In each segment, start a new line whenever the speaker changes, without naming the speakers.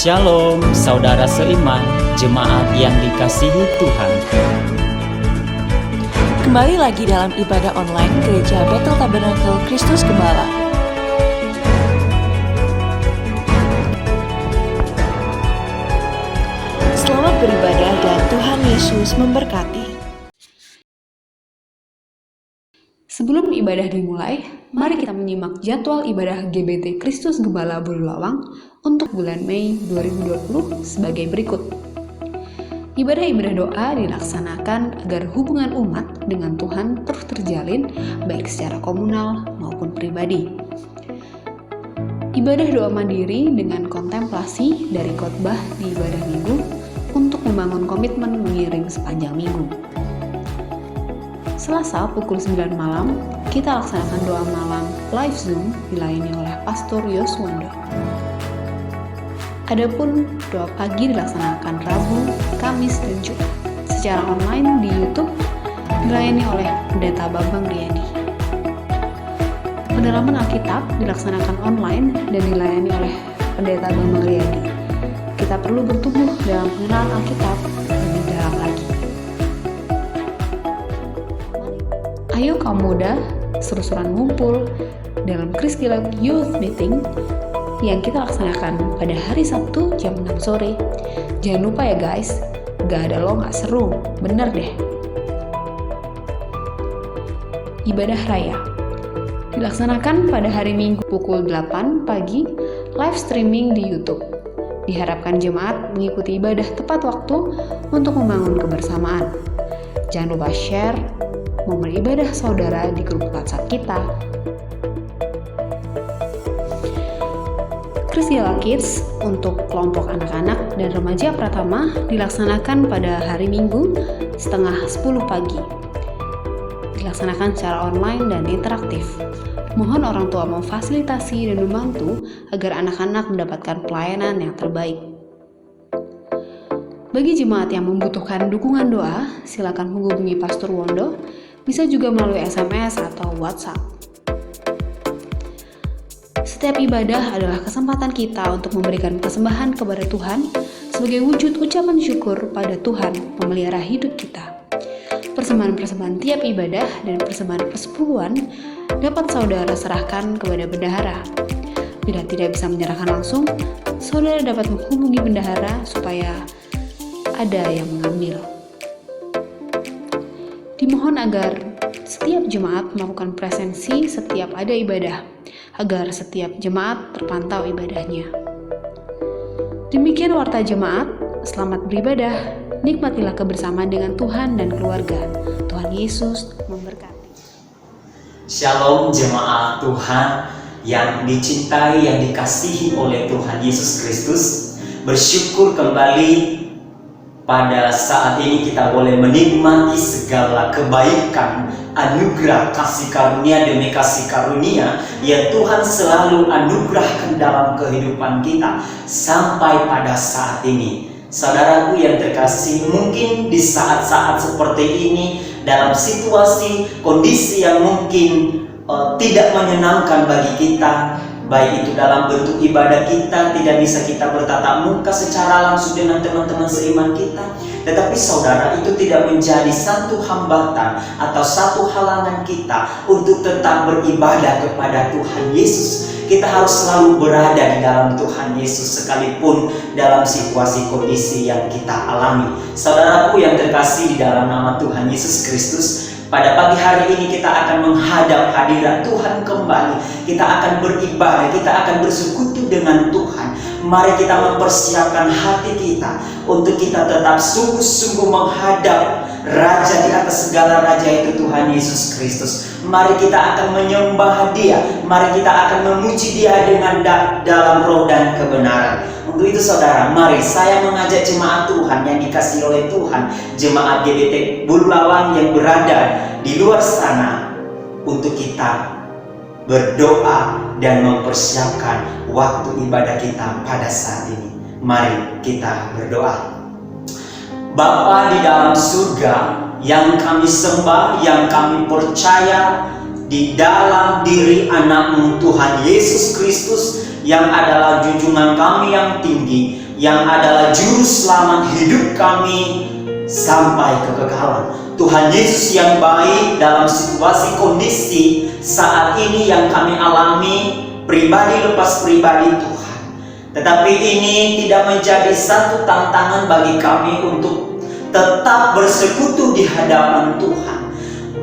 Shalom saudara seiman, jemaat yang dikasihi Tuhan.
Kembali lagi dalam ibadah online Gereja Bethel Tabernakel Kristus Gembala. Selamat beribadah dan Tuhan Yesus memberkati.
Sebelum ibadah dimulai, mari kita menyimak jadwal ibadah GBT Kristus Gembala Bululawang untuk bulan Mei 2020 sebagai berikut. Ibadah-ibadah doa dilaksanakan agar hubungan umat dengan Tuhan terus terjalin baik secara komunal maupun pribadi. Ibadah doa mandiri dengan kontemplasi dari khotbah di ibadah minggu untuk membangun komitmen mengiring sepanjang minggu. Selasa pukul 9 malam, kita laksanakan doa malam live Zoom dilayani oleh Pastor Yoswondo. Adapun doa pagi dilaksanakan Rabu, Kamis, dan Jumat secara online di YouTube dilayani oleh Pendeta Bambang Riyadi. Pendalaman Alkitab dilaksanakan online dan dilayani oleh Pendeta Bambang Riyadi. Kita perlu bertumbuh dalam pengenalan Alkitab lebih dalam lagi. Ayo kaum muda, seru-seruan ngumpul dalam Kriskilab Youth Meeting yang kita laksanakan pada hari Sabtu jam 6 sore. Jangan lupa ya guys, gak ada lo gak seru, bener deh. Ibadah Raya dilaksanakan pada hari Minggu pukul 8 pagi, live streaming di YouTube. Diharapkan jemaat mengikuti ibadah tepat waktu untuk membangun kebersamaan. Jangan lupa share momen ibadah saudara di grup WhatsApp kita. Kriskila Kids untuk kelompok anak-anak dan remaja pratama dilaksanakan pada hari Minggu setengah 10 pagi. Dilaksanakan secara online dan interaktif. Mohon orang tua memfasilitasi dan membantu agar anak-anak mendapatkan pelayanan yang terbaik. Bagi jemaat yang membutuhkan dukungan doa, silakan menghubungi Pastor Wondo, bisa juga melalui SMS atau WhatsApp. Setiap ibadah adalah kesempatan kita untuk memberikan persembahan kepada Tuhan sebagai wujud ucapan syukur pada Tuhan pemelihara hidup kita. Persembahan-persembahan tiap ibadah dan persembahan persepuluhan dapat saudara serahkan kepada bendahara. Bila tidak bisa menyerahkan langsung, saudara dapat menghubungi bendahara supaya ada yang mengambil. Dimohon agar setiap jemaat melakukan presensi setiap ada ibadah, agar setiap jemaat terpantau ibadahnya. Demikian warta jemaat, selamat beribadah, nikmatilah kebersamaan dengan Tuhan dan keluarga. Tuhan Yesus memberkati.
Shalom jemaat Tuhan yang dicintai, yang dikasihi oleh Tuhan Yesus Kristus. Bersyukur kembali pada saat ini kita boleh menikmati segala kebaikan, anugerah, kasih karunia demi kasih karunia yang Tuhan selalu anugerahkan dalam kehidupan kita sampai pada saat ini. Saudaraku yang terkasih, mungkin di saat-saat seperti ini, dalam situasi, kondisi yang mungkin tidak menyenangkan bagi kita, baik itu dalam bentuk ibadah kita, tidak bisa kita bertatap muka secara langsung dengan teman-teman seiman kita. Tetapi saudara, itu tidak menjadi satu hambatan atau satu halangan kita untuk tetap beribadah kepada Tuhan Yesus. Kita harus selalu berada di dalam Tuhan Yesus sekalipun dalam situasi kondisi yang kita alami. Saudaraku yang terkasih di dalam nama Tuhan Yesus Kristus, pada pagi hari ini kita akan menghadap hadirat Tuhan kembali. Kita akan beribadah, kita akan bersekutu dengan Tuhan. Mari kita mempersiapkan hati kita untuk kita tetap sungguh-sungguh menghadap Raja di atas segala raja, itu Tuhan Yesus Kristus. Mari kita akan menyembah Dia. Mari kita akan memuji Dia dengan dalam roh dan kebenaran. Untuk itu saudara, mari saya mengajak jemaat Tuhan yang dikasihi oleh Tuhan, jemaat GBT Bulawang yang berada di luar sana, untuk kita berdoa dan mempersiapkan waktu ibadah kita pada saat ini. Mari kita berdoa. Bapa di dalam surga, yang kami sembah, yang kami percaya di dalam diri anak-Mu Tuhan Yesus Kristus, yang adalah junjungan kami yang tinggi, yang adalah juru selamat hidup kami sampai kekekalan. Tuhan Yesus yang baik, dalam situasi kondisi saat ini yang kami alami, pribadi lepas pribadi Tuhan, tetapi ini tidak menjadi satu tantangan bagi kami untuk tetap bersekutu di hadapan Tuhan.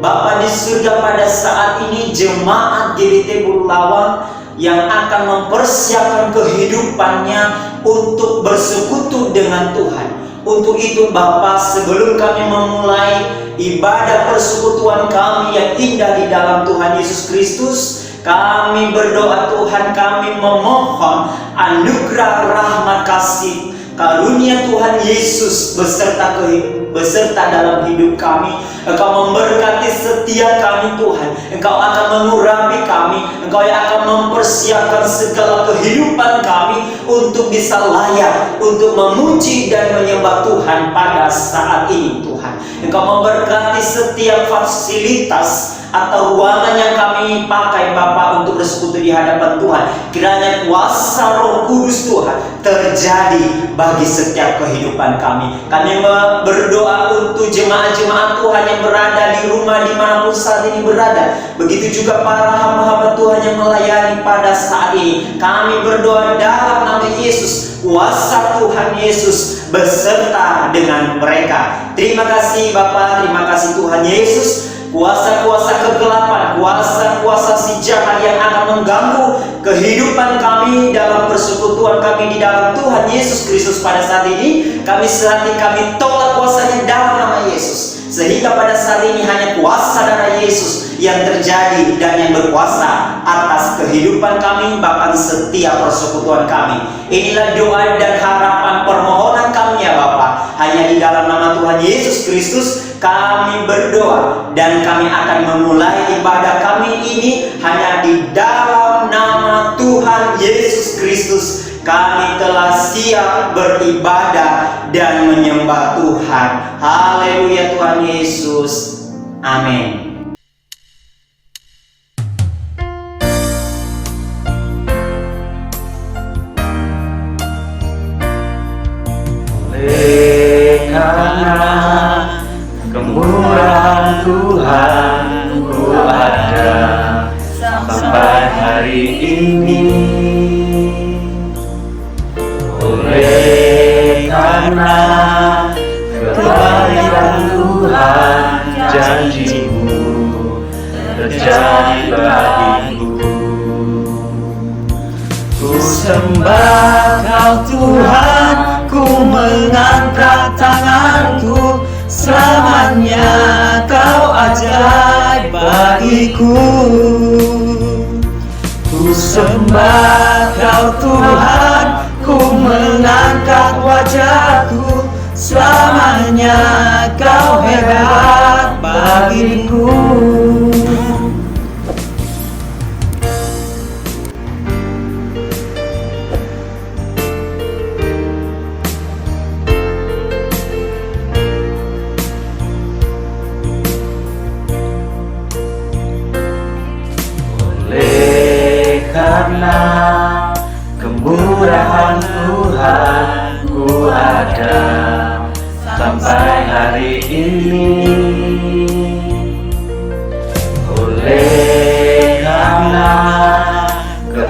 Bapa di surga, pada saat ini jemaat GBT Bulawang yang akan mempersiapkan kehidupannya untuk bersekutu dengan Tuhan. Untuk itu Bapa, sebelum kami memulai ibadah persekutuan kami yang indah di dalam Tuhan Yesus Kristus, kami berdoa Tuhan, kami memohon anugerah rahmat kasih karunia Tuhan Yesus beserta dalam hidup kami. Engkau memberkati setiap kami Tuhan. Engkau akan mengurapi kami. Engkau yang akan mempersiapkan segala kehidupan kami untuk bisa layak untuk memuji dan menyembah Tuhan pada saat ini Tuhan. Engkau memberkati setiap fasilitas atau ruangan yang kami pakai Bapa untuk bersekutu di hadapan Tuhan. Kiranya kuasa Roh Kudus Tuhan terjadi bagi setiap kehidupan kami. Kami berdoa untuk jemaat-jemaat Tuhan yang berada di rumah dimanapun saat ini berada. Begitu juga para hamba-hamba Tuhan yang melayani pada saat ini. Kami berdoa dalam nama Yesus, kuasa Tuhan Yesus beserta dengan mereka. Terima kasih Bapa, terima kasih Tuhan Yesus. Kuasa-kuasa kegelapan, kuasa-kuasa si jahat yang akan mengganggu kehidupan kami dalam persekutuan kami di dalam Tuhan Yesus Kristus pada saat ini, kami serahkan, kami tolak kuasanya dalam nama Yesus. Sehingga pada saat ini hanya kuasa darah Yesus yang terjadi dan yang berkuasa atas kehidupan kami, bahkan setiap persekutuan kami. Inilah doa dan harapan permohonan kami ya Bapa. Hanya di dalam nama Tuhan Yesus Kristus kami berdoa, dan kami akan memulai ibadah kami ini hanya di dalam nama Tuhan Yesus Kristus. Kami telah siap beribadah dan menyembah Tuhan. Haleluya Tuhan Yesus. Amin.
Oleh karena kemurahan Tuhan ku ada sampai hari ini. Oleh karena kebaikan Tuhan, janji-Mu terjadi bagiku. Ku sembah Kau Tuhan, ku mengangkat tanganku. Selamanya Kau ajaib bagiku. Ku sembah Kau Tuhan, ku mengangkat wajahku. Selamanya Kau hebat bagiku. Karena kemurahan Tuhan ku ada sampai hari ini. Oleh karena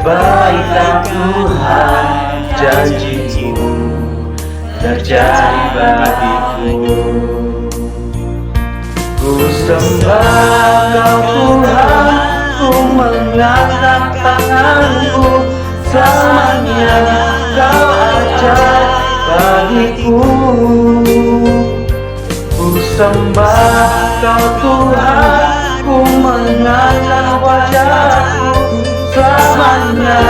Baiklah Tuhan, janji-Mu terjadi bagiku. Ku sembah Kau Tuhan, ku mengangkat tanganku, selamanya Kau ajaib bagiku. Ku sembah Kau Tuhan, ku mengangkat wajahku, selamanya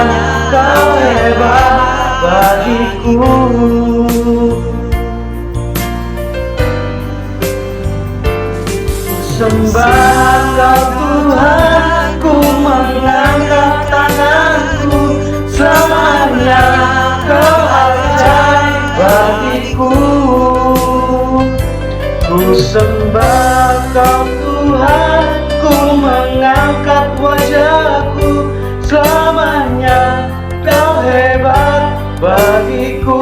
Kau hebat bagiku. Ku sembah Kau Tuhan, ku mengangkat tanganku, selamanya Kau ajaib bagiku. Ku sembah Kau Tuhan, ku mengangkat wajahku, selamanya Kau hebat bagiku.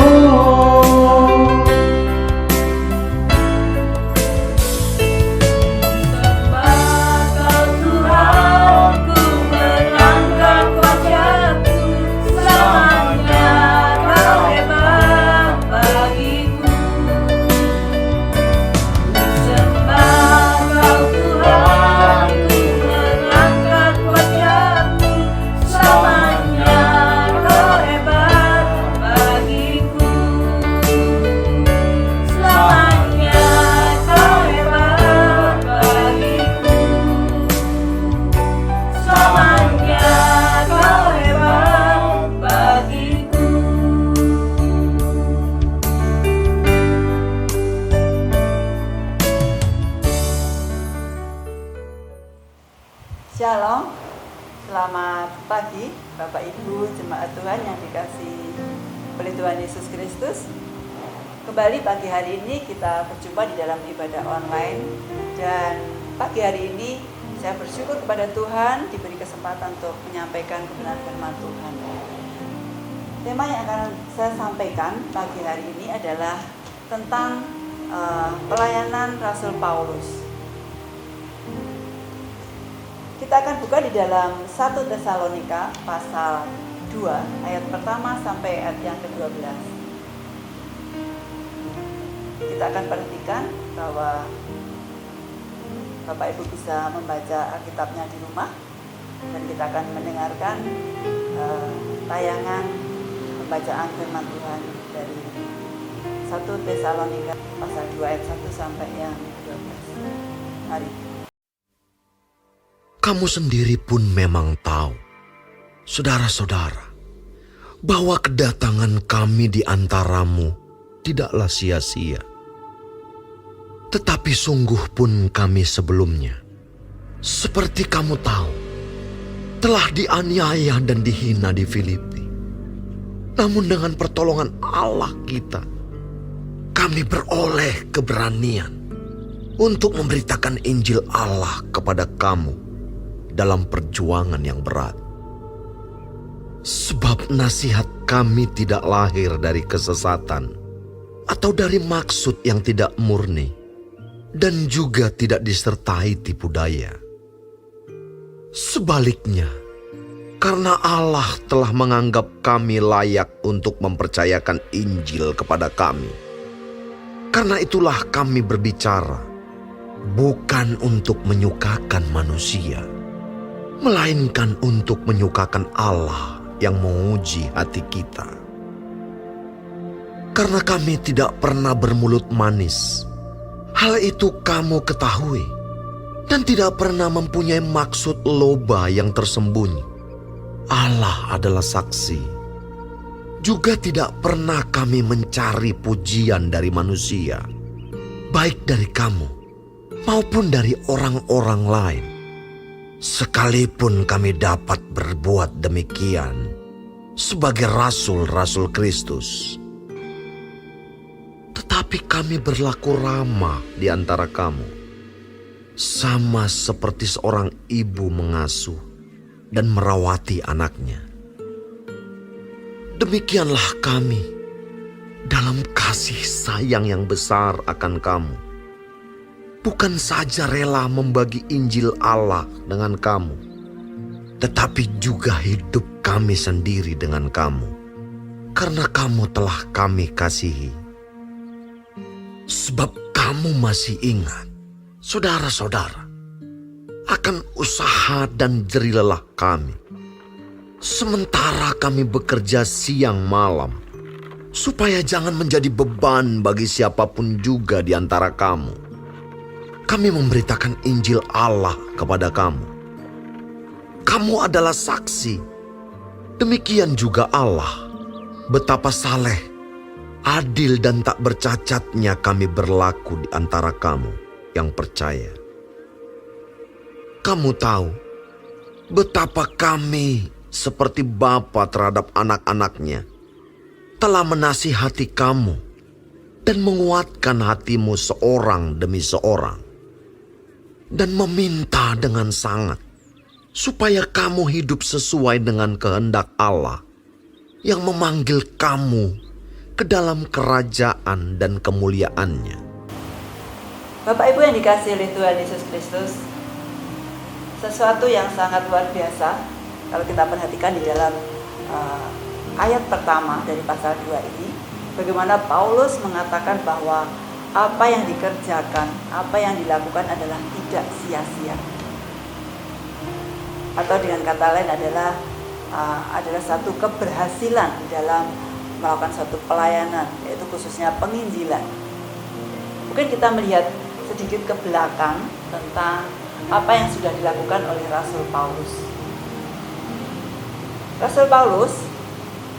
Shalom, selamat pagi Bapak Ibu jemaat Tuhan yang dikasihi oleh Tuhan Yesus Kristus. Kembali pagi hari ini kita berjumpa di dalam ibadah online. Dan pagi hari ini saya bersyukur kepada Tuhan diberi kesempatan untuk menyampaikan kebenaran firman Tuhan. Tema yang akan saya sampaikan pagi hari ini adalah tentang pelayanan Rasul Paulus. Kita akan buka di dalam 1 Tesalonika pasal 2 ayat pertama sampai ayat yang ke-12. Kita akan perhatikan bahwa Bapak Ibu bisa membaca Alkitabnya di rumah, dan kita akan mendengarkan tayangan pembacaan firman Tuhan dari 1 Tesalonika pasal 2 ayat 1 sampai yang ke-12. Mari.
Kamu sendiri pun memang tahu, saudara-saudara, bahwa kedatangan kami di antaramu tidaklah sia-sia. Tetapi sungguh pun kami sebelumnya, seperti kamu tahu, telah dianiaya dan dihina di Filipi. Namun dengan pertolongan Allah kita, kami beroleh keberanian untuk memberitakan Injil Allah kepada kamu dalam perjuangan yang berat. Sebab nasihat kami tidak lahir dari kesesatan atau dari maksud yang tidak murni, dan juga tidak disertai tipu daya. Sebaliknya, karena Allah telah menganggap kami layak untuk mempercayakan Injil kepada kami, karena itulah kami berbicara, bukan untuk menyukakan manusia, melainkan untuk menyukakan Allah yang menguji hati kita. Karena kami tidak pernah bermulut manis, hal itu kamu ketahui, dan tidak pernah mempunyai maksud loba yang tersembunyi. Allah adalah saksi. Juga tidak pernah kami mencari pujian dari manusia, baik dari kamu maupun dari orang-orang lain. Sekalipun kami dapat berbuat demikian sebagai rasul-rasul Kristus, tetapi kami berlaku ramah di antara kamu, sama seperti seorang ibu mengasuh dan merawati anaknya. Demikianlah kami dalam kasih sayang yang besar akan kamu. Bukan saja rela membagi Injil Allah dengan kamu, tetapi juga hidup kami sendiri dengan kamu, karena kamu telah kami kasihi. Sebab kamu masih ingat, saudara-saudara, akan usaha dan jerih lelah kami, sementara kami bekerja siang malam, supaya jangan menjadi beban bagi siapapun juga di antara kamu. Kami memberitakan Injil Allah kepada kamu. Kamu adalah saksi. Demikian juga Allah, betapa saleh, adil dan tak bercacatnya kami berlaku di antara kamu yang percaya. Kamu tahu betapa kami seperti bapa terhadap anak-anaknya telah menasihati kamu dan menguatkan hatimu seorang demi seorang, dan meminta dengan sangat supaya kamu hidup sesuai dengan kehendak Allah yang memanggil kamu ke dalam kerajaan dan kemuliaannya.
Bapak Ibu yang dikasihi oleh Tuhan Yesus Kristus, sesuatu yang sangat luar biasa kalau kita perhatikan di dalam ayat pertama dari pasal 2 ini, bagaimana Paulus mengatakan bahwa apa yang dikerjakan, apa yang dilakukan adalah tidak sia-sia. Atau dengan kata lain adalah satu keberhasilan di dalam melakukan satu pelayanan, yaitu khususnya penginjilan. Mungkin kita melihat sedikit ke belakang tentang apa yang sudah dilakukan oleh Rasul Paulus. Rasul Paulus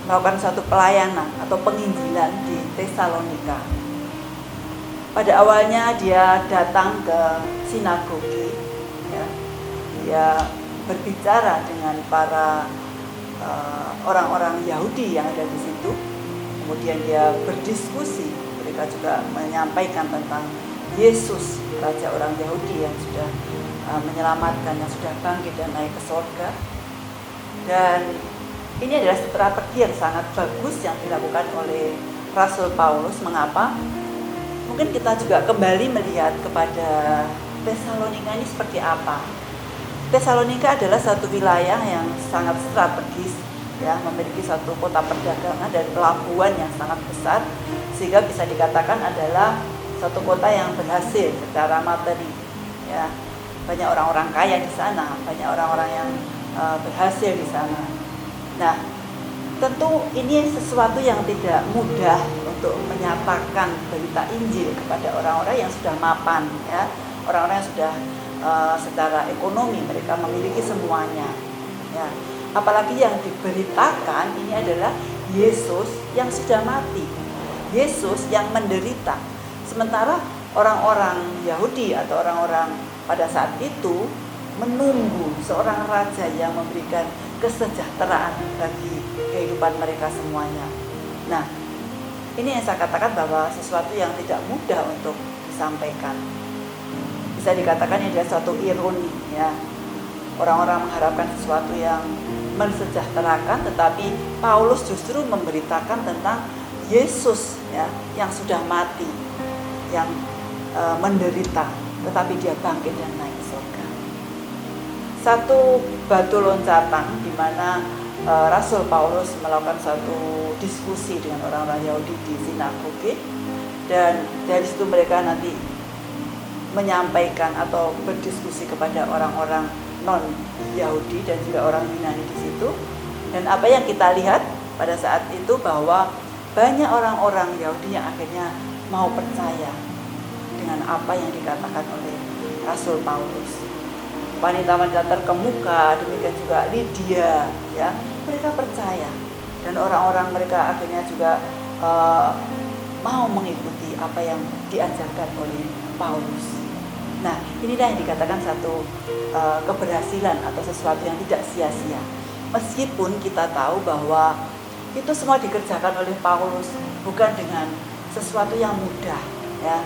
melakukan satu pelayanan atau penginjilan di Tesalonika. Pada awalnya dia datang ke sinagoge, ya. Dia berbicara dengan para orang-orang Yahudi yang ada di situ. Kemudian dia berdiskusi. Mereka juga menyampaikan tentang Yesus, Raja orang Yahudi yang sudah menyelamatkan, yang sudah bangkit dan naik ke surga. Dan ini adalah strategi yang sangat bagus yang dilakukan oleh Rasul Paulus. Mengapa? Mungkin kita juga kembali melihat kepada Tesalonika ini seperti apa. Tesalonika adalah satu wilayah yang sangat strategis, ya, memiliki satu kota perdagangan dan pelabuhan yang sangat besar, sehingga bisa dikatakan adalah satu kota yang berhasil secara materi. Ya, banyak orang-orang kaya di sana, banyak orang-orang yang berhasil di sana. Nah, tentu ini sesuatu yang tidak mudah untuk menyatakan berita Injil kepada orang-orang yang sudah mapan, ya, orang-orang yang sudah secara ekonomi mereka memiliki semuanya, ya. Apalagi yang diberitakan ini adalah Yesus yang sudah mati, Yesus yang menderita. Sementara orang-orang Yahudi atau orang-orang pada saat itu menunggu seorang raja yang memberikan kesejahteraan bagi kehidupan mereka semuanya. Nah, ini yang saya katakan bahwa sesuatu yang tidak mudah untuk disampaikan. Bisa dikatakan ini adalah suatu ironi, ya. Orang-orang mengharapkan sesuatu yang mensejahterakan, tetapi Paulus justru memberitakan tentang Yesus, ya, yang sudah mati, yang menderita, tetapi dia bangkit dan naik ke surga. Satu batu loncatan di mana Rasul Paulus melakukan satu diskusi dengan orang-orang Yahudi di sinagoge, dan dari situ mereka nanti menyampaikan atau berdiskusi kepada orang-orang non-Yahudi dan juga orang Yunani di situ. Dan apa yang kita lihat pada saat itu bahwa banyak orang-orang Yahudi yang akhirnya mau percaya dengan apa yang dikatakan oleh Rasul Paulus. Wanita-wanita terkemuka, demikian juga Lydia, ya, mereka percaya, dan orang-orang mereka akhirnya juga mau mengikuti apa yang diajarkan oleh Paulus. Nah, inilah yang dikatakan satu keberhasilan atau sesuatu yang tidak sia-sia. Meskipun kita tahu bahwa itu semua dikerjakan oleh Paulus bukan dengan sesuatu yang mudah, ya.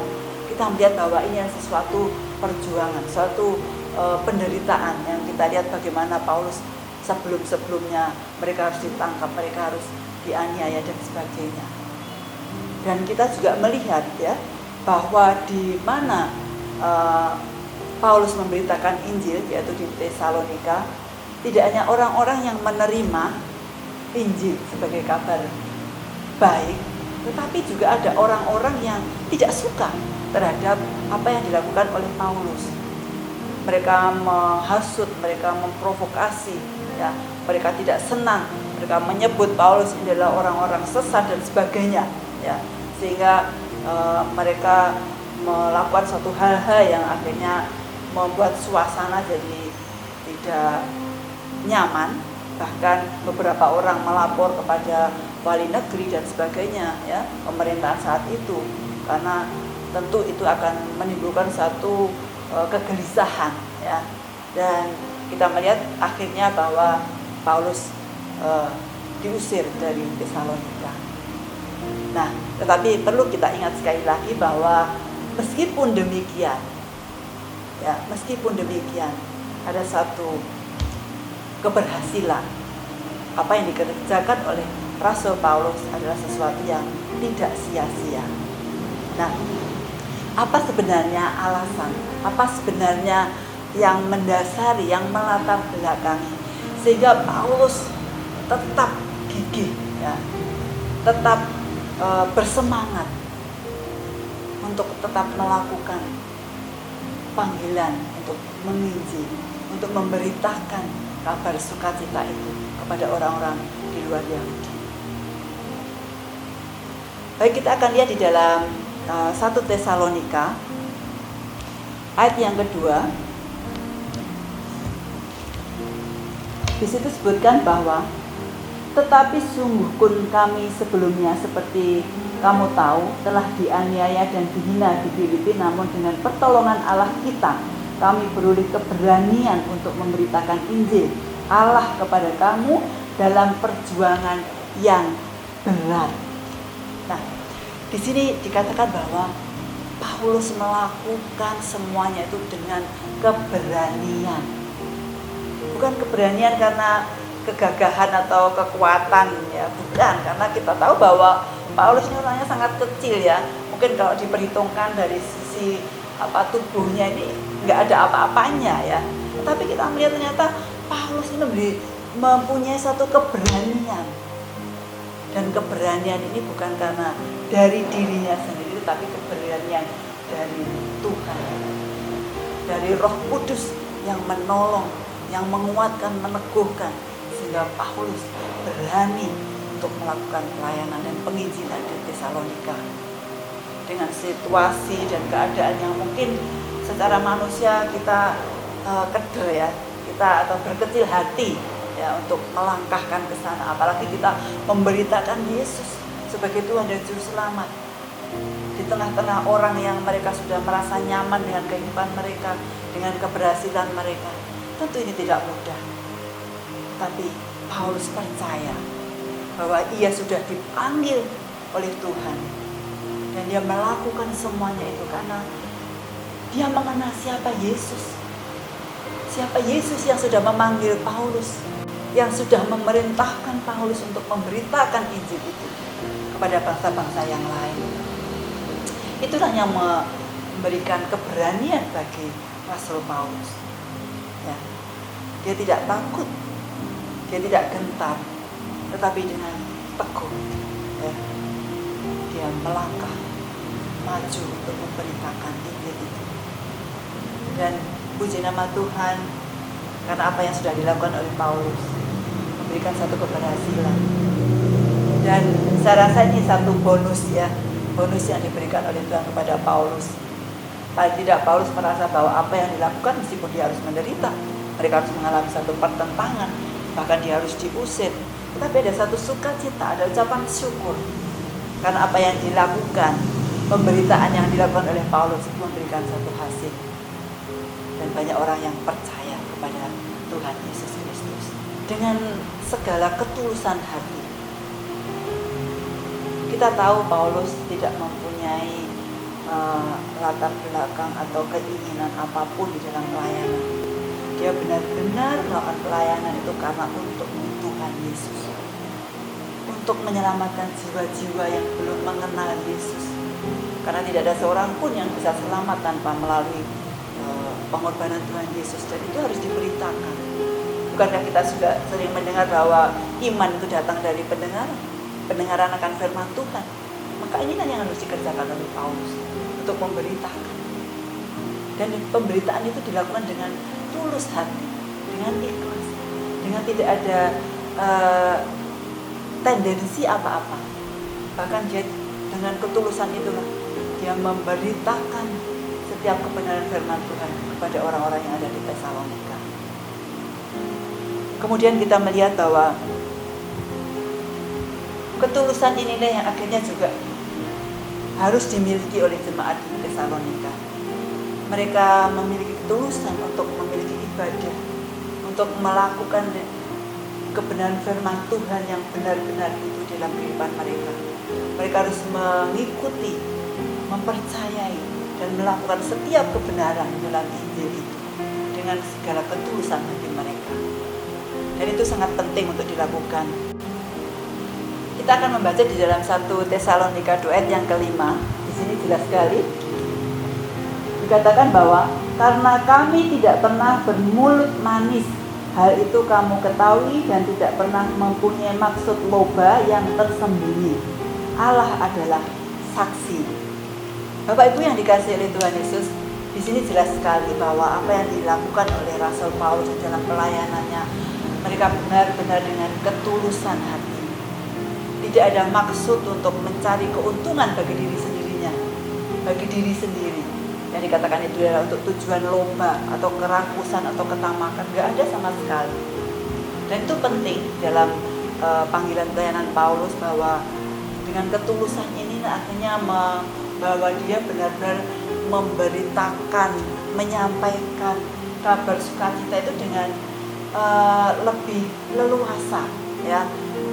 Kita melihat bahwa ini adalah sesuatu perjuangan, suatu penderitaan yang kita lihat bagaimana Paulus sebelum-sebelumnya mereka harus ditangkap, mereka harus dianiaya dan sebagainya. Dan kita juga melihat, ya, bahwa di mana Paulus memberitakan Injil, yaitu di Tesalonika, tidak hanya orang-orang yang menerima Injil sebagai kabar baik, tetapi juga ada orang-orang yang tidak suka terhadap apa yang dilakukan oleh Paulus. Mereka menghasut, mereka memprovokasi, ya, mereka tidak senang, mereka menyebut Paulus ini adalah orang-orang sesat dan sebagainya, ya, sehingga mereka melakukan suatu hal-hal yang akhirnya membuat suasana jadi tidak nyaman. Bahkan beberapa orang melapor kepada wali negeri dan sebagainya, ya, pemerintahan saat itu, karena tentu itu akan menimbulkan satu kegelisahan, ya. Dan kita melihat akhirnya bahwa Paulus diusir dari Tesalonika. Nah, tetapi perlu kita ingat sekali lagi bahwa meskipun demikian, ya, meskipun demikian ada satu keberhasilan. Apa yang dikerjakan oleh Rasul Paulus adalah sesuatu yang tidak sia-sia. Nah, apa sebenarnya alasan? Apa sebenarnya yang mendasari, yang melatar belakangi sehingga Paulus tetap gigih, ya, tetap bersemangat untuk tetap melakukan panggilan untuk menginjil, untuk memberitakan kabar sukacita itu kepada orang-orang di luar Yahudi. Baik, kita akan lihat di dalam 1 Tesalonika ayat yang kedua. Di situ disebutkan bahwa tetapi sungguh pun kami sebelumnya seperti kamu tahu telah dianiaya dan dihina di Filipi, namun dengan pertolongan Allah kita kami beroleh keberanian untuk memberitakan Injil Allah kepada kamu dalam perjuangan yang berat. Nah, di sini dikatakan bahwa Paulus melakukan semuanya itu dengan keberanian. Bukan keberanian karena kegagahan atau kekuatan, ya, bukan, karena kita tahu bahwa Paulus ini orangnya sangat kecil, ya. Mungkin kalau diperhitungkan dari sisi tubuhnya ini nggak ada apa-apanya, ya. Tapi kita melihat ternyata Paulus ini mempunyai satu keberanian. Dan keberanian ini bukan karena dari dirinya sendiri, tapi keberanian dari Tuhan, dari Roh Kudus yang menolong, yang menguatkan, meneguhkan, sehingga Paulus berani untuk melakukan pelayanan dan penginjilan di Tesalonika. Dengan situasi dan keadaan yang mungkin secara manusia kita keder, ya, kita atau berkecil hati, ya, untuk melangkahkan ke sana, apalagi kita memberitakan Yesus sebagai Tuhan dan Juru Selamat di tengah-tengah orang yang mereka sudah merasa nyaman dengan kehidupan mereka, dengan keberhasilan mereka. Tentu ini tidak mudah, tapi Paulus percaya bahwa ia sudah dipanggil oleh Tuhan. Dan dia melakukan semuanya itu karena dia mengenal siapa Yesus. Siapa Yesus yang sudah memanggil Paulus, yang sudah memerintahkan Paulus untuk memberitakan Injil itu kepada bangsa-bangsa yang lain. Itulah yang memberikan keberanian bagi Rasul Paulus. Ya. Dia tidak takut, dia tidak gentar, tetapi dengan teguh, ya, dia melangkah maju untuk memberitakan Injil itu. Dan puji nama Tuhan, karena apa yang sudah dilakukan oleh Paulus memberikan satu keberhasilan. Dan saya rasa ini satu bonus, ya, bonus yang diberikan oleh Tuhan kepada Paulus. Paling tidak Paulus merasa bahwa apa yang dilakukan meskipun dia harus menderita, mereka harus mengalami satu pertentangan, bahkan dia harus diusir, tetapi ada satu sukacita, ada ucapan syukur karena apa yang dilakukan, pemberitaan yang dilakukan oleh Paulus itu memberikan satu hasil, dan banyak orang yang percaya kepada Tuhan Yesus Kristus dengan segala ketulusan hati. Kita tahu Paulus tidak mempunyai latar belakang atau keinginan apapun di dalam pelayanan. Dia benar-benar melakukan pelayanan itu karena untuk Tuhan Yesus, untuk menyelamatkan jiwa-jiwa yang belum mengenal Yesus. Karena tidak ada seorang pun yang bisa selamat tanpa melalui pengorbanan Tuhan Yesus, dan itu harus diberitakan. Bukankah kita juga sering mendengar bahwa iman itu datang dari pendengaran akan firman Tuhan? Maka inilah yang harus dikerjakan oleh Paulus, untuk memberitakan. Dan pemberitaan itu dilakukan dengan tulus hati, dengan ikhlas, dengan tidak ada tendensi apa-apa. Bahkan dia dengan ketulusan itulah dia memberitakan setiap kebenaran firman Tuhan kepada orang-orang yang ada di Tesalonika. Kemudian kita melihat bahwa ketulusan inilah yang akhirnya juga harus dimiliki oleh jemaat di Tesalonika. Mereka memiliki ketulusan untuk memiliki ibadah, untuk melakukan kebenaran firman Tuhan yang benar-benar itu dalam kehidupan mereka. Mereka harus mengikuti, mempercayai, dan melakukan setiap kebenaran dalam Injil itu dengan segala ketulusan hati mereka. Dan itu sangat penting untuk dilakukan. Kita akan membaca di dalam 1 Tesalonika 2 ayat yang kelima. Di sini jelas sekali dikatakan bahwa karena kami tidak pernah bermulut manis, hal itu kamu ketahui, dan tidak pernah mempunyai maksud loba yang tersembunyi. Allah adalah saksi. Bapak Ibu yang dikasihi oleh Tuhan Yesus, di sini jelas sekali bahwa apa yang dilakukan oleh Rasul Paulus dalam pelayanannya, mereka benar-benar dengan ketulusan hati. Tidak ada maksud untuk mencari keuntungan bagi diri sendirinya, bagi diri sendiri. Yang dikatakan itu adalah untuk tujuan lomba atau kerakusan atau ketamakan, nggak ada sama sekali. Dan itu penting dalam panggilan pelayanan Paulus, bahwa dengan ketulusan ini akhirnya bahwa dia benar-benar memberitakan, menyampaikan kabar sukacita itu dengan lebih leluasa, ya.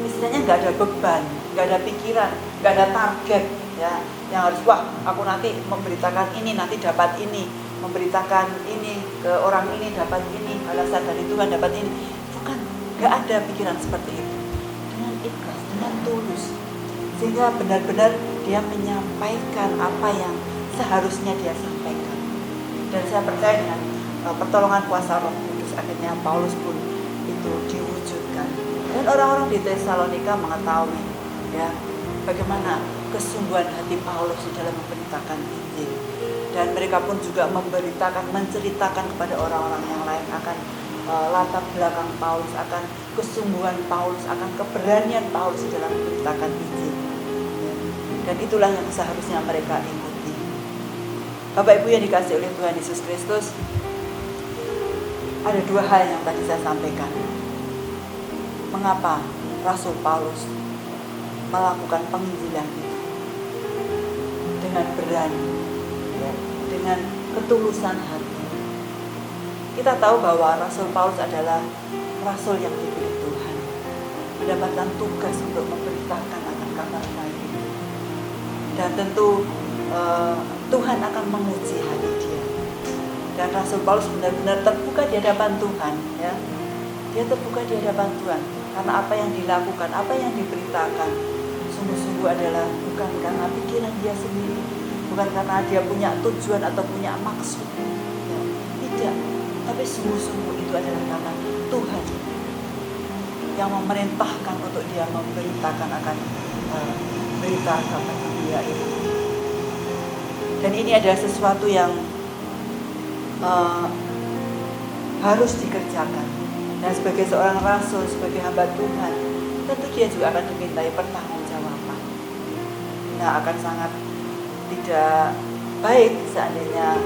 Istilahnya nggak ada beban, nggak ada pikiran, nggak ada target, ya. Yang harus, wah, aku nanti memberitakan ini, nanti dapat ini, memberitakan ini ke orang ini, dapat ini, balasan dari Tuhan dapat ini. Bukan, nggak ada pikiran seperti itu. Dengan ikhlas, dengan tulus, sehingga benar-benar dia menyampaikan apa yang seharusnya dia sampaikan. Dan saya percaya dengan pertolongan kuasa Roh Kudus, akhirnya Paulus pun itu diwujudkan. Dan orang-orang di Tesalonika mengetahui, ya, bagaimana kesungguhan hati Paulus di dalam memberitakan Injil. Dan mereka pun juga memberitakan, menceritakan kepada orang-orang yang lain akan latar belakang Paulus, akan kesungguhan Paulus, akan keberanian Paulus di dalam memberitakan Injil. Dan itulah yang seharusnya mereka ikuti. Bapak Ibu yang dikasihi oleh Tuhan Yesus Kristus, ada dua hal yang tadi saya sampaikan. Mengapa Rasul Paulus melakukan penginjilan itu dengan berani, ya, dengan ketulusan hati. Kita tahu bahwa Rasul Paulus adalah rasul yang dipilih Tuhan, mendapatkan tugas untuk memberitakan akan kabar baik itu. Dan tentu Tuhan akan menguji hati dia. Dan Rasul Paulus benar-benar terbuka di hadapan Tuhan, ya. Dia terbuka di hadapan Tuhan karena apa yang dilakukan, apa yang diberitakan sungguh-sungguh adalah bukan karena pikiran dia sendiri, bukan karena dia punya tujuan atau punya maksud, ya. Tidak, tapi sungguh-sungguh itu adalah karena Tuhan yang memerintahkan untuk dia memberitakan akan berita kabar gembira itu. Dan ini adalah sesuatu yang harus dikerjakan. Dan sebagai seorang rasul, sebagai hamba Tuhan, tentu dia juga akan dimintai pertanggungjawaban. Nah, akan sangat tidak baik seandainya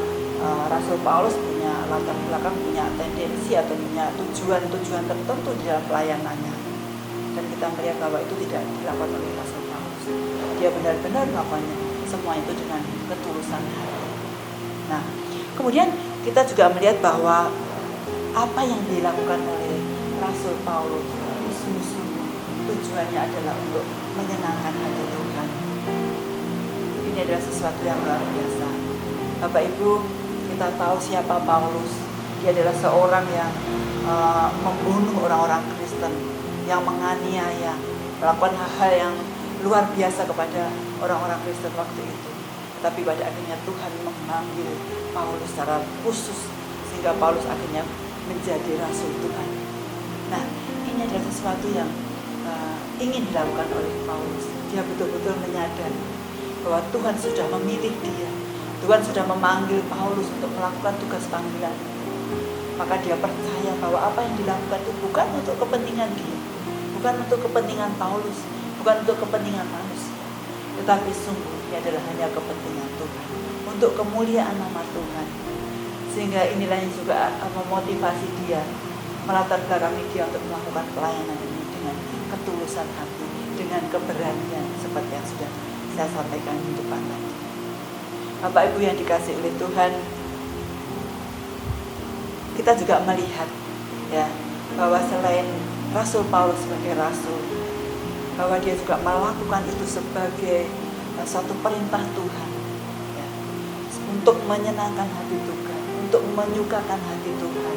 Rasul Paulus punya latar belakang, punya tendensi atau punya tujuan-tujuan tertentu di dalam pelayanannya. Dan kita melihat bahwa itu tidak dilakukan oleh Rasul Paulus. Dia benar-benar melakukannya semua itu dengan ketulusan hati. Nah, kemudian kita juga melihat bahwa apa yang dilakukan oleh Rasul Paulus sungguh-sungguh tujuannya adalah untuk menyenangkan hati Tuhan. Ini adalah sesuatu yang luar biasa. Bapak Ibu, kita tahu siapa Paulus. Dia adalah seorang yang membunuh orang-orang Kristen, yang menganiaya, melakukan hal-hal yang luar biasa kepada orang-orang Kristen waktu itu. Tetapi pada akhirnya Tuhan memanggil Paulus secara khusus, sehingga Paulus akhirnya menjadi rasul Tuhan. Nah, ini adalah sesuatu yang ingin dilakukan oleh Paulus. Dia betul-betul menyadari bahwa Tuhan sudah memilih dia. Tuhan sudah memanggil Paulus untuk melakukan tugas panggilan. Maka dia percaya bahwa apa yang dilakukan itu bukan untuk kepentingan dia, bukan untuk kepentingan Paulus, bukan untuk kepentingan manusia, tetapi sungguh ini adalah hanya kepentingan Tuhan, untuk kemuliaan nama Tuhan. Sehingga inilah yang juga memotivasi dia, melatar belakangi dia untuk melakukan pelayanan ini dengan ketulusan hati, dengan keberanian seperti yang sudah saya sampaikan di depan tadi. Bapak Ibu yang dikasihi oleh Tuhan, kita juga melihat ya bahwa selain Rasul Paulus sebagai rasul, bahwa dia juga melakukan itu sebagai satu perintah Tuhan ya, untuk menyenangkan hati Tuhan, untuk menyukakan hati Tuhan.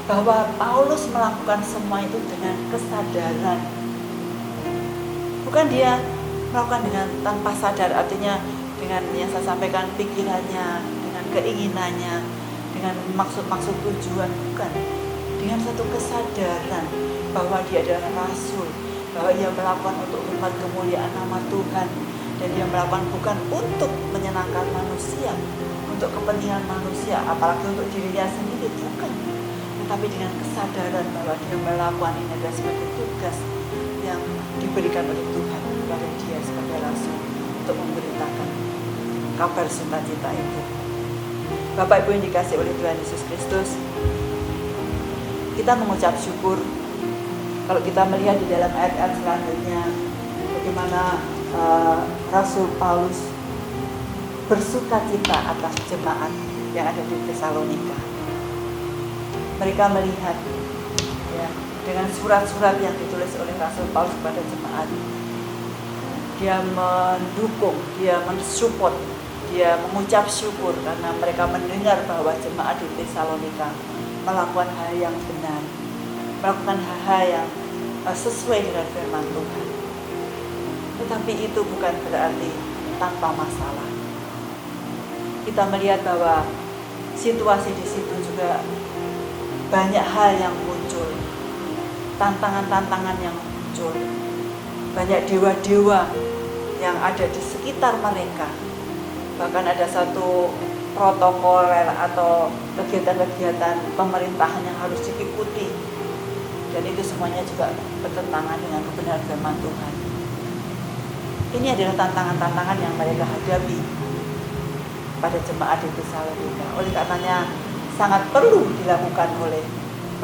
Bahwa Paulus melakukan semua itu dengan kesadaran, bukan dia melakukan dengan tanpa sadar, artinya dengan yang saya sampaikan pikirannya, dengan keinginannya, dengan maksud-maksud tujuan, bukan. Dengan satu kesadaran bahwa dia adalah rasul, bahwa ia melakukan untuk hormat kemuliaan nama Tuhan, dan dia melakukan bukan untuk menyenangkan manusia, untuk kepentingan manusia, apalagi untuk dirinya sendiri, bukan. Tetapi dengan kesadaran bahwa dia melakukan ini adalah sebagai tugas yang diberikan oleh Tuhan kepada dia sebagai rasul untuk memberitakan kabar sukacita itu. Bapak Ibu yang dikasihi oleh Tuhan Yesus Kristus, kita mengucap syukur kalau kita melihat di dalam ayat-ayat selanjutnya bagaimana Rasul Paulus bersukacita atas jemaat yang ada di Tesalonika. Mereka melihat ya, dengan surat-surat yang ditulis oleh Rasul Paulus kepada jemaat, dia mendukung, dia mensupport, dia mengucap syukur karena mereka mendengar bahwa jemaat di Tesalonika melakukan hal yang benar, melakukan hal-hal yang sesuai dengan firman Tuhan. Tetapi itu bukan berarti tanpa masalah. Kita melihat bahwa situasi di situ juga banyak hal yang muncul, tantangan-tantangan yang muncul, banyak dewa-dewa yang ada di sekitar mereka. Bahkan ada satu protokoler atau kegiatan-kegiatan pemerintahan yang harus diikuti, dan itu semuanya juga bertentangan dengan kebenaran firman Tuhan. Ini adalah tantangan-tantangan yang mereka hadapi pada jemaat di Tesalonika. Oleh karenanya sangat perlu dilakukan oleh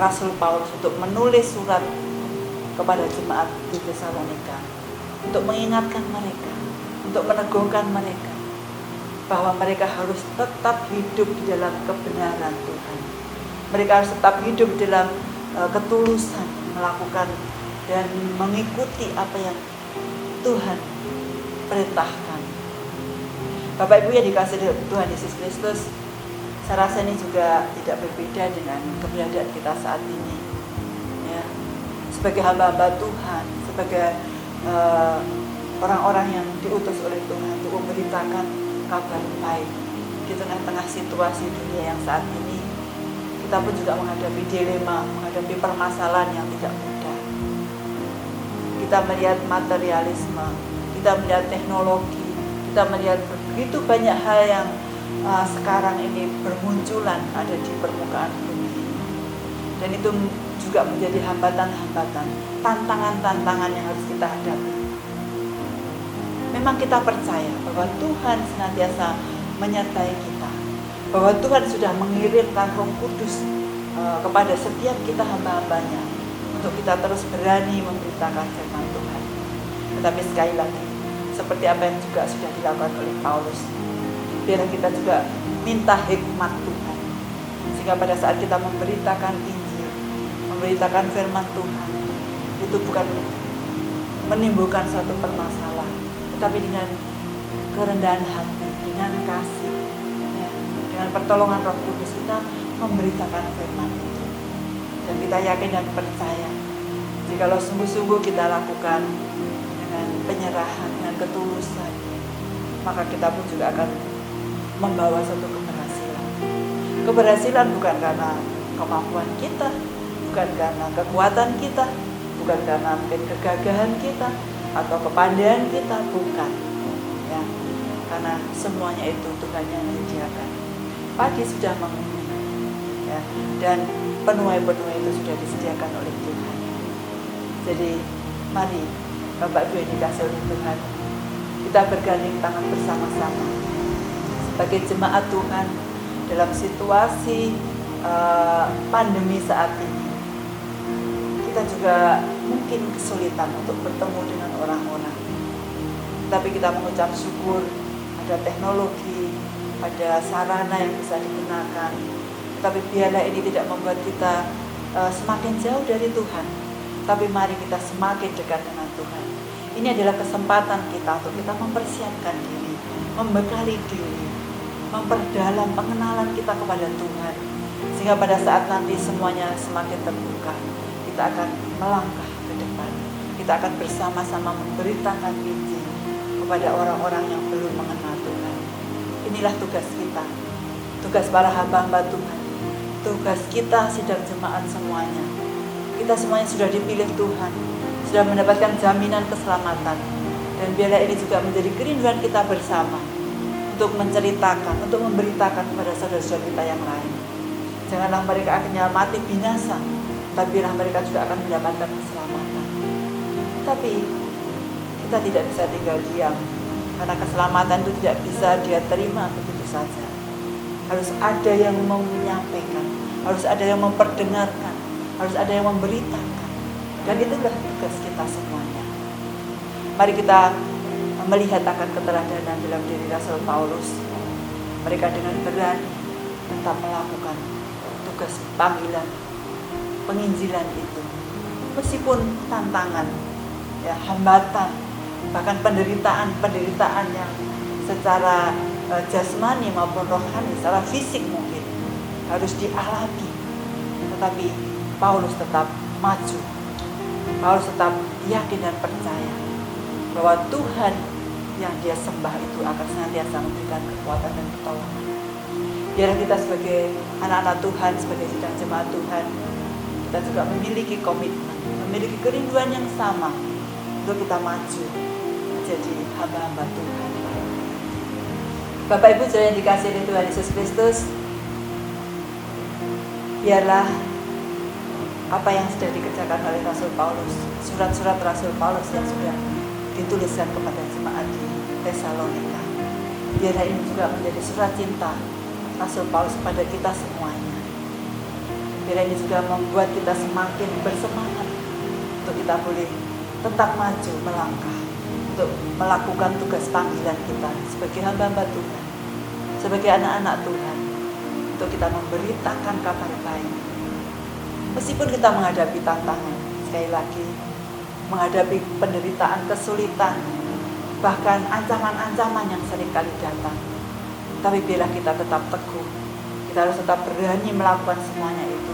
Rasul Paulus untuk menulis surat kepada jemaat di Tesalonika, untuk mengingatkan mereka, untuk meneguhkan mereka bahwa mereka harus tetap hidup di dalam kebenaran Tuhan. Mereka harus tetap hidup dalam ketulusan, melakukan dan mengikuti apa yang Tuhan perintahkan. Bapak Ibu yang dikasihi Tuhan Yesus Kristus, saya rasa ini juga tidak berbeda dengan keberadaan kita saat ini. Ya, sebagai hamba-hamba Tuhan, sebagai orang-orang yang diutus oleh Tuhan untuk memberitakan kabar baik di tengah-tengah situasi dunia yang saat ini, kita pun juga menghadapi dilema, menghadapi permasalahan yang tidak mudah. Kita melihat materialisme, kita melihat teknologi, kita melihat begitu banyak hal yang sekarang ini bermunculan ada di permukaan bumi, dan itu juga menjadi hambatan-hambatan, tantangan-tantangan yang harus kita hadapi. Memang kita percaya bahwa Tuhan senantiasa menyertai kita, bahwa Tuhan sudah mengirimkan Roh Kudus kepada setiap kita hamba-hambanya untuk kita terus berani memberitakan firman Tuhan. Tetapi sekali lagi, seperti apa yang juga sudah dilakukan oleh Paulus, biar kita juga minta hikmat Tuhan, sehingga pada saat kita memberitakan Injil, memberitakan firman Tuhan, itu bukan menimbulkan suatu permasalahan, tetapi dengan kerendahan hati, dengan kasih, ya, dengan pertolongan Roh Kudus kita memberitakan firman itu. Dan kita yakin dan percaya, jikalau sungguh-sungguh kita lakukan dengan penyerahan, dengan ketulusan, maka kita pun juga akan membawa suatu keberhasilan. Keberhasilan bukan karena kemampuan kita, bukan bukan karena kekuatan kita, bukan karena mungkin kegagahan kita atau kepandaian kita, bukan. Ya, karena semuanya itu Tuhan yang menyediakan. Pagi sudah mengumumi, ya, dan penuai-penuai itu sudah disediakan oleh Tuhan. Jadi mari Bapak Ibu yang dikasihi oleh Tuhan, kita bergandeng tangan bersama-sama sebagai jemaat Tuhan dalam situasi pandemi saat ini. Kita juga mungkin kesulitan untuk bertemu dengan orang-orang, tapi kita mengucap syukur ada teknologi, ada sarana yang bisa digunakan. Tapi biarlah ini tidak membuat kita semakin jauh dari Tuhan, tapi mari kita semakin dekat dengan Tuhan. Ini adalah kesempatan kita untuk kita mempersiapkan diri, membekali diri, memperdalam pengenalan kita kepada Tuhan, sehingga pada saat nanti semuanya semakin terbuka, kita akan melangkah ke depan. Kita akan bersama-sama memberitakan Injil kepada orang-orang yang belum mengenal Tuhan. Inilah tugas kita, tugas para hamba-hamba Tuhan, tugas kita sidang jemaat semuanya. Kita semuanya sudah dipilih Tuhan, sudah mendapatkan jaminan keselamatan, dan biarlah ini juga menjadi kerinduan kita bersama untuk menceritakan, untuk memberitakan kepada saudara-saudara kita yang lain. Janganlah mereka akhirnya mati binasa, tapi biarlah mereka juga akan mendapatkan keselamatan. Tapi kita tidak bisa tinggal diam, karena keselamatan itu tidak bisa dia terima begitu saja. Harus ada yang menyampaikan, harus ada yang memperdengarkan, harus ada yang memberitakan. Dan itulah tugas kita semuanya. Mari kita melihat akan keteladanan dalam diri Rasul Paulus. Mereka dengan berani tetap melakukan tugas panggilan penginjilan itu, meskipun tantangan, ya, hambatan, bahkan penderitaan yang secara jasmani maupun rohani, secara fisik mungkin harus dialami, tetapi Paulus tetap maju. Paulus tetap yakin dan percaya bahwa Tuhan yang dia sembah itu akan senantiasa memberikan kekuatan dan pertolongan. Biar kita sebagai anak-anak Tuhan, sebagai sidang jemaat Tuhan, kita juga memiliki komitmen, memiliki kerinduan yang sama untuk kita maju menjadi hamba-hamba Tuhan. Bapak Ibu saudara yang dikasihi oleh Tuhan Yesus Kristus, biarlah apa yang sudah dikerjakan oleh Rasul Paulus, surat-surat Rasul Paulus yang sudah dituliskan kepada jemaat di Tesalonika, biarlah ini juga menjadi surat cinta Rasul Paulus kepada kita semuanya. Biarlah ini juga membuat kita semakin bersemangat untuk kita boleh tetap maju melangkah, untuk melakukan tugas panggilan kita sebagai hamba-hamba Tuhan, sebagai anak-anak Tuhan, untuk kita memberitakan kabar baik. Meskipun kita menghadapi tantangan, sekali lagi, menghadapi penderitaan, kesulitan, bahkan ancaman-ancaman yang sering kali datang, tapi biarlah kita tetap teguh. Kita harus tetap berani melakukan semuanya itu,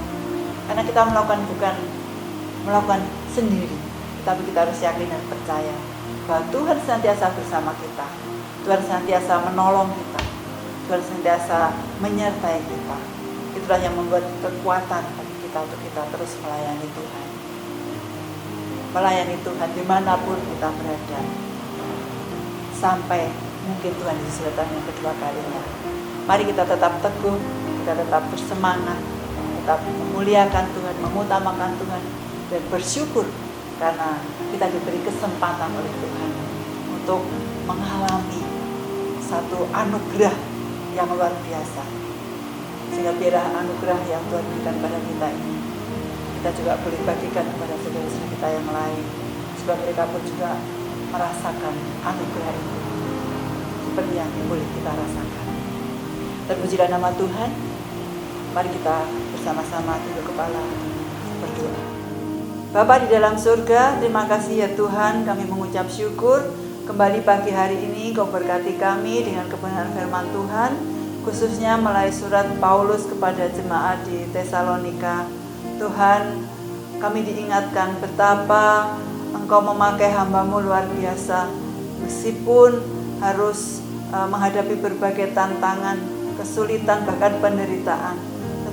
karena kita bukan melakukan sendiri, tapi kita harus yakin dan percaya bahwa Tuhan senantiasa bersama kita, Tuhan senantiasa menolong kita, Tuhan senantiasa menyertai kita. Itulah yang membuat kekuatan bagi kita untuk kita terus melayani Tuhan. Melayani Tuhan dimanapun kita berada, sampai mungkin Tuhan Yesus datang yang kedua kalinya. Mari kita tetap teguh, kita tetap bersemangat, tetap memuliakan Tuhan, mengutamakan Tuhan, dan bersyukur karena kita diberi kesempatan oleh Tuhan untuk mengalami satu anugerah yang luar biasa. Sehingga biarlah anugerah yang Tuhan berikan pada kita ini, kita juga boleh bagikan kepada saudara-saudara kita yang lain, supaya mereka pun juga merasakan anugerah itu seperti yang boleh kita rasakan. Terpujilah nama Tuhan. Mari kita bersama-sama tunduk kepala berdoa. Bapa di dalam surga, terima kasih ya Tuhan, kami mengucap syukur kembali pagi hari ini Kau berkati kami dengan kebenaran firman Tuhan, khususnya melalui surat Paulus kepada jemaat di Tesalonika. Tuhan, kami diingatkan betapa Engkau memakai hamba-Mu luar biasa, meskipun harus menghadapi berbagai tantangan, kesulitan, bahkan penderitaan.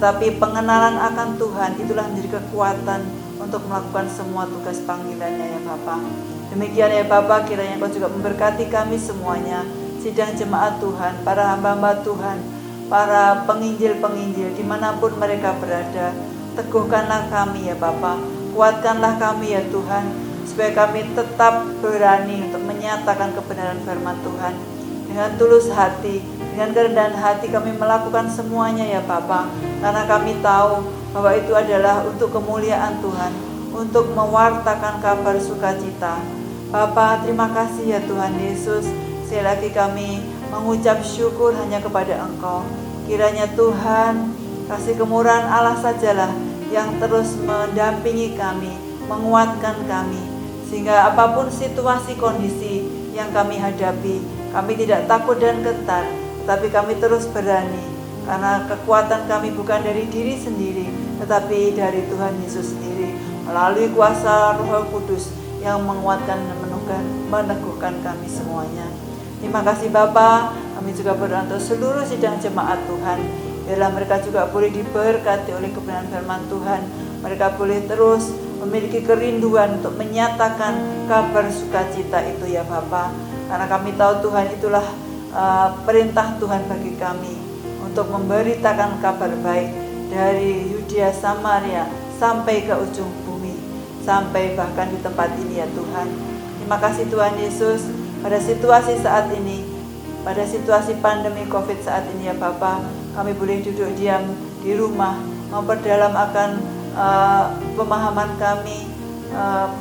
tetapi pengenalan akan Tuhan itulah menjadi kekuatan untuk melakukan semua tugas panggilannya ya Bapa. Demikian ya Bapa, kiranya Engkau juga memberkati kami semuanya, sidang jemaat Tuhan, para hamba-hamba Tuhan, para penginjil-penginjil dimanapun mereka berada. Teguhkanlah kami ya Bapa, kuatkanlah kami ya Tuhan, supaya kami tetap berani untuk menyatakan kebenaran firman Tuhan. Dengan tulus hati, dengan kerendahan hati kami melakukan semuanya ya Bapa, karena kami tahu bahwa itu adalah untuk kemuliaan Tuhan, untuk mewartakan kabar sukacita. Bapa, terima kasih ya Tuhan Yesus. Sekali lagi kami mengucap syukur hanya kepada Engkau. Kiranya Tuhan, kasih kemurahan Allah sajalah yang terus mendampingi kami, menguatkan kami, sehingga apapun situasi kondisi yang kami hadapi, kami tidak takut dan gentar, tetapi kami terus berani, karena kekuatan kami bukan dari diri sendiri, tetapi dari Tuhan Yesus sendiri, melalui kuasa Roh Kudus yang menguatkan dan meneguhkan kami semuanya. Terima kasih Bapa. Kami juga berdoa untuk seluruh sidang jemaat Tuhan, biarlah mereka juga boleh diberkati oleh kebenaran firman Tuhan. Mereka boleh terus memiliki kerinduan untuk menyatakan kabar sukacita itu ya Bapa, karena kami tahu Tuhan itulah perintah Tuhan bagi kami untuk memberitakan kabar baik dari Yudea Samaria sampai ke ujung bumi, sampai bahkan di tempat ini ya Tuhan. Terima kasih Tuhan Yesus, pada situasi saat ini, pada situasi pandemi COVID saat ini ya Bapa, kami boleh duduk diam di rumah, memperdalam akan pemahaman kami,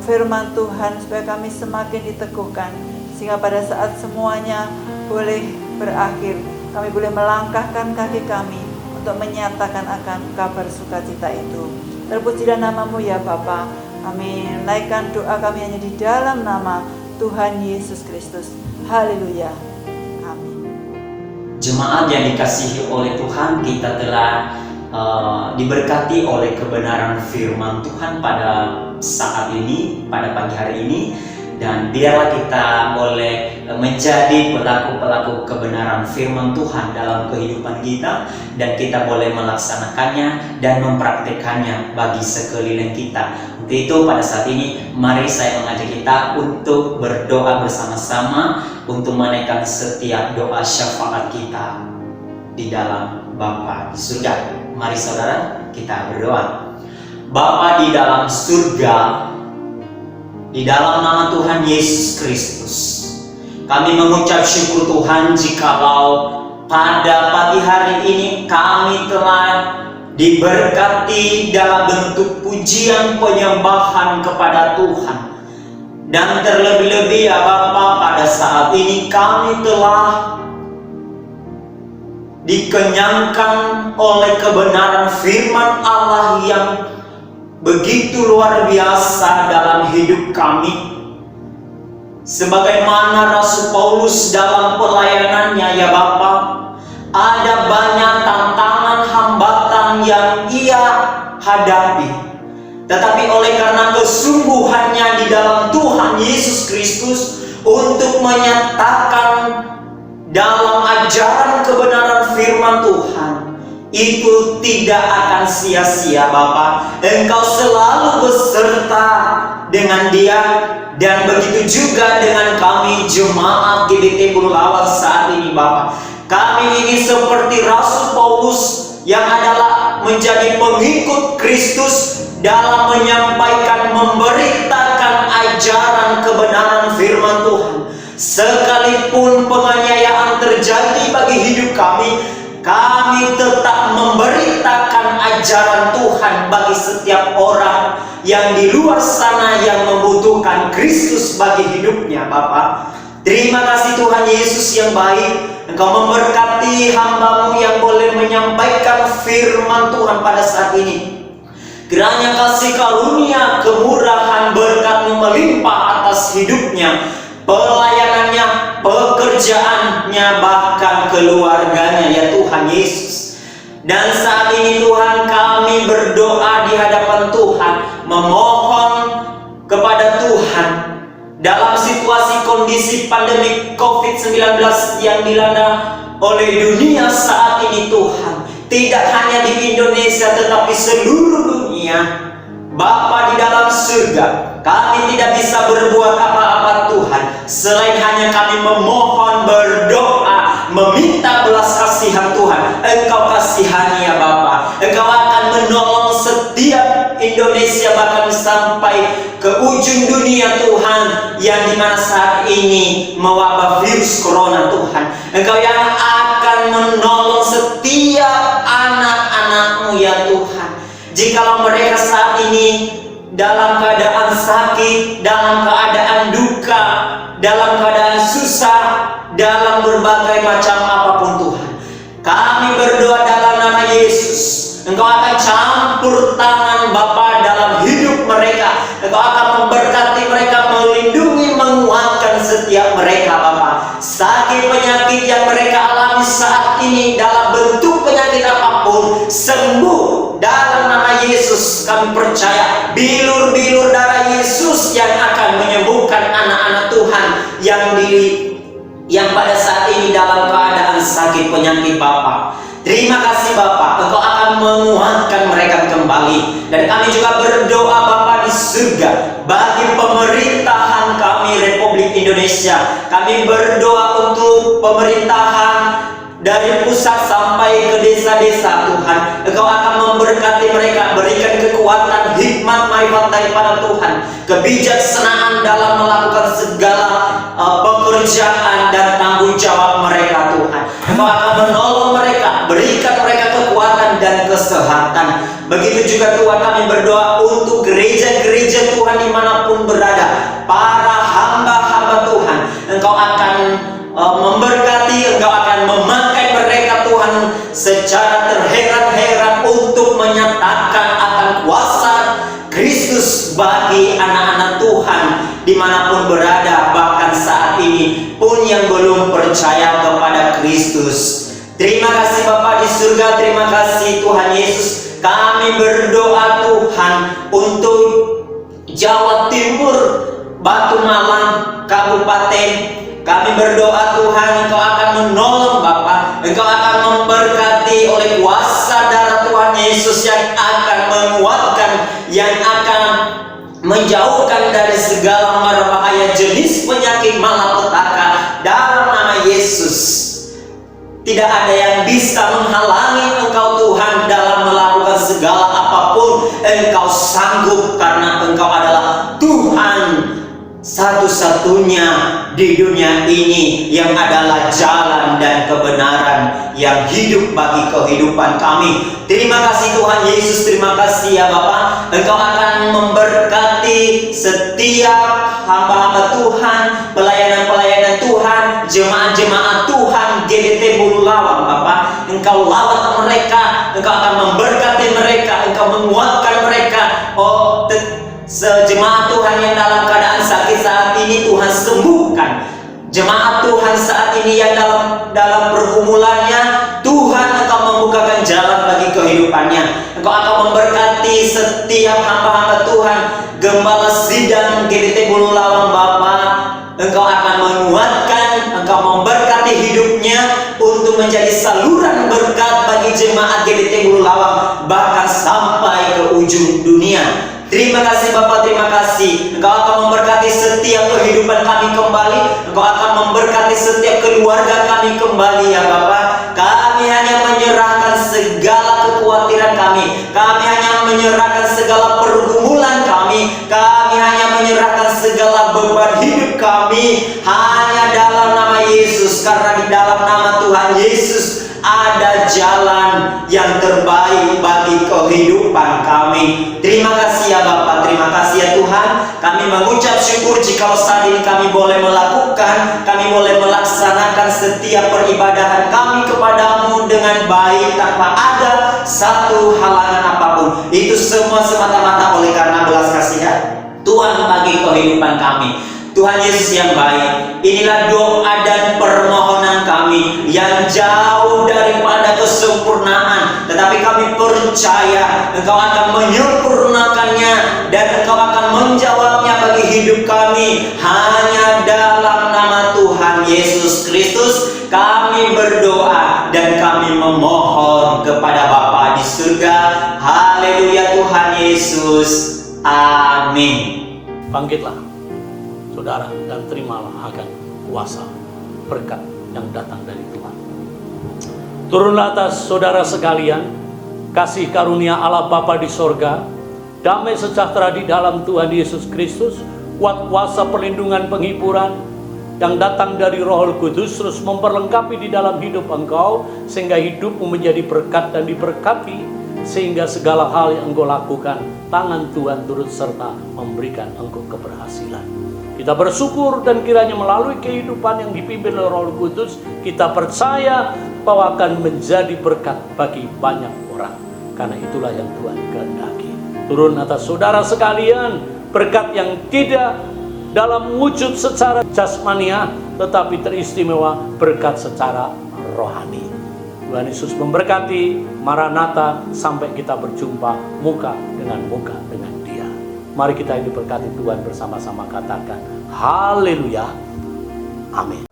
firman Tuhan, supaya kami semakin diteguhkan, sehingga pada saat semuanya boleh berakhir, kami boleh melangkahkan kaki kami untuk menyatakan akan kabar sukacita itu. Terpujilah namamu ya Bapa. Kami naikkan doa kami hanya di dalam nama Tuhan Yesus Kristus. Haleluya. Amin.
Jemaat yang dikasihi oleh Tuhan, kita telah diberkati oleh kebenaran firman Tuhan pada saat ini, pada pagi hari ini. Dan biarlah kita boleh menjadi pelaku-pelaku kebenaran firman Tuhan dalam kehidupan kita, dan kita boleh melaksanakannya dan mempraktekannya bagi sekeliling kita. Untuk itu pada saat ini mari saya mengajak kita untuk berdoa bersama-sama untuk menaikkan setiap doa syafaat kita di dalam Bapa di surga. Mari saudara kita berdoa. Bapa di dalam surga, di dalam nama Tuhan Yesus Kristus, kami mengucap syukur Tuhan jikalau pada pagi hari ini kami telah diberkati dalam bentuk pujian penyembahan kepada Tuhan. Dan terlebih-lebih ya Bapa, pada saat ini kami telah dikenyangkan oleh kebenaran firman Allah yang begitu luar biasa dalam hidup kami. Sebagaimana Rasul Paulus dalam pelayanannya ya Bapa, ada banyak tantangan, hambatan yang ia hadapi. Tetapi oleh karena kesungguhannya di dalam Tuhan Yesus Kristus untuk menyatakan dalam ajaran kebenaran firman Tuhan, itu tidak akan sia-sia Bapa. Engkau selalu beserta dengan dia, dan begitu juga dengan kami jemaat GBT Gunung Lawang saat ini Bapa. Kami ingin seperti Rasul Paulus yang adalah menjadi pengikut Kristus dalam menyampaikan, memberitakan ajaran kebenaran firman Tuhan. Sekalipun penganiayaan terjadi bagi hidup kami, kami tetap memberitakan ajaran Tuhan bagi setiap orang yang di luar sana yang membutuhkan Kristus bagi hidupnya Bapa. Terima kasih Tuhan Yesus yang baik. Engkau memberkati hamba-Mu yang boleh menyampaikan firman Tuhan pada saat ini. Kiranya kasih karunia, kemurahan, berkat-Mu melimpah atas hidupnya, pelayanannya, pekerjaannya, bahkan keluarganya ya Tuhan Yesus. Dan saat ini Tuhan, kami berdoa di hadapan Tuhan, memohon kepada Tuhan dalam situasi kondisi pandemi COVID-19 yang dilanda oleh dunia saat ini Tuhan. tidak hanya di Indonesia tetapi seluruh dunia. Bapa di dalam surga, kami tidak bisa berbuat apa-apa Tuhan, selain hanya kami memohon, berdoa, meminta belas kasihan Tuhan. Engkau kasihani ya Bapa. Engkau akan menolong setiap Indonesia bahkan sampai ke ujung dunia Tuhan, yang dimana saat ini mewabah virus corona Tuhan. Engkau yang akan menolong setiap anak-anak-Mu ya Tuhan. Jikalau mereka saat ini dalam keadaan sakit, dalam keadaan duka, dalam keadaan susah, dalam berbagai macam apapun Tuhan, kami berdoa dalam nama Yesus, Engkau akan campur tangan Bapa dalam hidup mereka. Engkau akan memberkati mereka, melindungi, menguatkan setiap mereka Bapa. Sakit penyakit yang mereka alami saat ini dalam bentuk penyakit apapun, sembuh dalam nama Yesus. Kami percaya bilur-bilur darah Yesus yang akan menyembuhkan anak-anak Tuhan yang pada saat ini dalam keadaan sakit penyakit Bapa. Terima kasih Bapa, Engkau akan menguatkan mereka kembali. Dan kami juga berdoa Bapa di surga bagi pemerintahan kami Republik Indonesia. Kami berdoa untuk pemerintahan dari pusat sampai ke desa-desa Tuhan. Engkau akan memberkati mereka, berikan kekuatan, hikmat, marifat daripada Tuhan, kebijaksanaan dalam melakukan segala pekerjaan dan tanggung jawab mereka Tuhan. Engkau akan menolong mereka, berikan mereka kekuatan dan kesehatan. Begitu juga Tuhan, kami berdoa untuk gereja-gereja Tuhan dimanapun berada, para hamba-hamba Tuhan. Engkau akan memberkati, Engkau akan memakai mereka Tuhan secara terheran-heran untuk menyatakan akan kuasa Kristus bagi anak-anak Tuhan dimanapun berada, bahkan saat ini pun yang belum percaya kepada Kristus. Terima kasih Bapa di surga, terima kasih Tuhan Yesus. Kami berdoa Tuhan untuk Jawa Timur, Batu Malang, Kabupaten. Kami berdoa Tuhan, Engkau akan menolong Bapa. Engkau akan memberkati oleh kuasa darah Tuhan Yesus yang akan menguatkan, yang akan menjauhkan dari segala mara bahaya jenis penyakit malapetaka dalam nama Yesus. Tidak ada yang bisa menghalangi Engkau Tuhan dalam melakukan segala apapun. Engkau sanggup karena Engkau adalah Tuhan satu-satunya di dunia ini yang adalah jalan dan kebenaran yang hidup bagi kehidupan kami. Terima kasih Tuhan Yesus, terima kasih ya Bapa. Engkau akan memberkati setiap hamba-hamba Tuhan, pelayanan-pelayanan Tuhan, jemaat-jemaat Tuhan GDT Bulu Lawang Bapa. Engkau lawat mereka, Engkau akan memberkati mereka, Engkau menguatkan mereka. Sejemaat Tuhan yang dalam keadaan sakit saat ini Tuhan sembuhkan. Jemaat Tuhan saat ini yang dalam pergumulannya, Tuhan Engkau membukakan jalan bagi kehidupannya. Engkau akan memberkati setiap hamba-hamba Tuhan, Gembala Sidang GDT Bulu Lawang Bapa. Engkau akan menguatkan, Engkau memberkati hidupnya untuk menjadi saluran berkat bagi jemaat GDT Bulu Lawang bahkan sampai ke ujung dunia. Terima kasih Bapak, terima kasih. Engkau akan memberkati setiap kehidupan kami kembali. Engkau akan memberkati setiap keluarga kami kembali ya Bapak. Kami hanya menyerahkan segala kekhawatiran kami. Kami hanya menyerahkan segala pergumulan kami. Kami hanya menyerahkan segala beban hidup kami hanya dalam nama Yesus. Karena di dalam nama Tuhan Yesus ada jalan yang terbaik bagi kehidupan kami. Terima kasih ya Bapa, terima kasih ya Tuhan. Kami mengucap syukur jika saat ini kami boleh melakukan, kami boleh melaksanakan setiap peribadahan kami kepadamu dengan baik tanpa ada satu halangan apapun. Itu semua semata-mata oleh karena belas kasihan Tuhan bagi kehidupan kami. Tuhan Yesus yang baik, inilah doa dan permohonan kami yang jauh daripada kesempurnaan, tetapi kami percaya Engkau akan menyempurnakannya dan Engkau akan menjawabnya bagi hidup kami. Hanya dalam nama Tuhan Yesus Kristus kami berdoa dan kami memohon kepada Bapa di surga. Haleluya Tuhan Yesus. Amin.
Bangkitlah, saudara, dan terimalah akan kuasa berkat yang datang dari Tuhan. Turunlah atas saudara sekalian kasih karunia Allah Bapa di sorga, damai sejahtera di dalam Tuhan Yesus Kristus, kuat kuasa perlindungan penghiburan yang datang dari Roh Kudus terus memperlengkapi di dalam hidup engkau, sehingga hidupmu menjadi berkat dan diberkati, sehingga segala hal yang engkau lakukan, tangan Tuhan turut serta memberikan engkau keberhasilan. Kita bersyukur, dan kiranya melalui kehidupan yang dipimpin oleh Roh Kudus, kita percaya bahwa akan menjadi berkat bagi banyak orang. Karena itulah yang Tuhan kehendaki. Turun atas saudara sekalian berkat yang tidak dalam wujud secara jasmania, tetapi teristimewa berkat secara rohani. Tuhan Yesus memberkati. Maranatha, sampai kita berjumpa muka dengan Dia. Mari kita diberkati Tuhan bersama-sama, katakan haleluya. Amin.